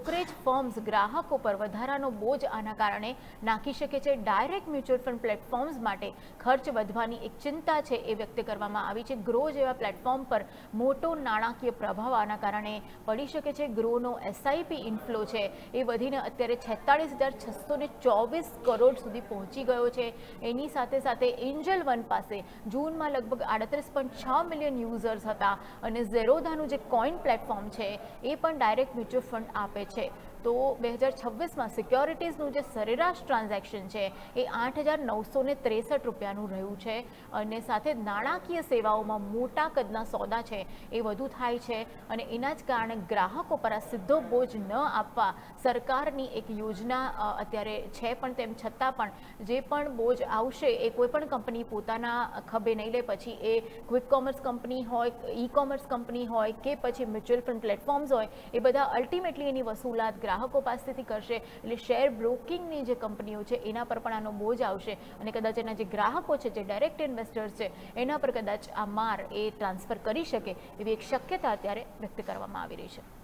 Brokerage firms ગ્રાહકો પર વધારાનો બોજ આના કારણે નાખી શકે છે। ડાયરેક્ટ મ્યુચ્યુઅલ ફંડ પ્લેટફોર્મ્સ માટે ખર્ચ વધવાની એક ચિંતા છે એ વ્યક્ત કરવામાં આવી છે। ગ્રો જેવા પ્લેટફોર્મ પર મોટો નાણાકીય પ્રભાવ આના કારણે પડી શકે છે। ગ્રોનો SIP ઇનફ્લો છે એ વધીને અત્યારે 46,624 કરોડ સુધી પહોંચી ગયો છે। એની સાથે સાથે એન્જલ વન પાસે જૂનમાં લગભગ 38.6 મિલિયન યુઝર્સ હતા અને ઝેરોધાનું જે કોઈન પ્લેટફોર્મ છે એ પણ ડાયરેક્ટ મ્યુચ્યુઅલ ફંડ આપે છે। તો 2026માં સિક્યોરિટીઝનું જે સરેરાશ ટ્રાન્ઝેક્શન છે એ 8,963 રૂપિયાનું રહ્યું છે અને સાથે નાણાકીય સેવાઓમાં મોટા કદના સોદા છે એ વધુ થાય છે અને એના જ કારણે ગ્રાહકો પર આ સીધો બોજ ન આપવા સરકારની એક યોજના અત્યારે છે, પણ તેમ છતાં પણ જે પણ બોજ આવશે એ કોઈપણ કંપની પોતાના ખભે નહીં લે। પછી એ ક્વિક કોમર્સ કંપની હોય, ઈ કોમર્સ કંપની હોય કે પછી મ્યુચ્યુઅલ ફંડ પ્લેટફોર્મ્સ હોય, એ બધા અલ્ટિમેટલી એની વસૂલાત ગ્રાહકો પાસેથી કરશે। એટલે શેર બ્રોકિંગની જે કંપનીઓ છે એના પર પણ આનો બોજ આવશે અને કદાચ એના જે ગ્રાહકો છે, જે ડાયરેક્ટ ઇન્વેસ્ટર્સ છે, એના પર કદાચ આ માર એ ટ્રાન્સફર કરી શકે એવી એક શક્યતા અત્યારે વ્યક્ત કરવામાં આવી રહી છે।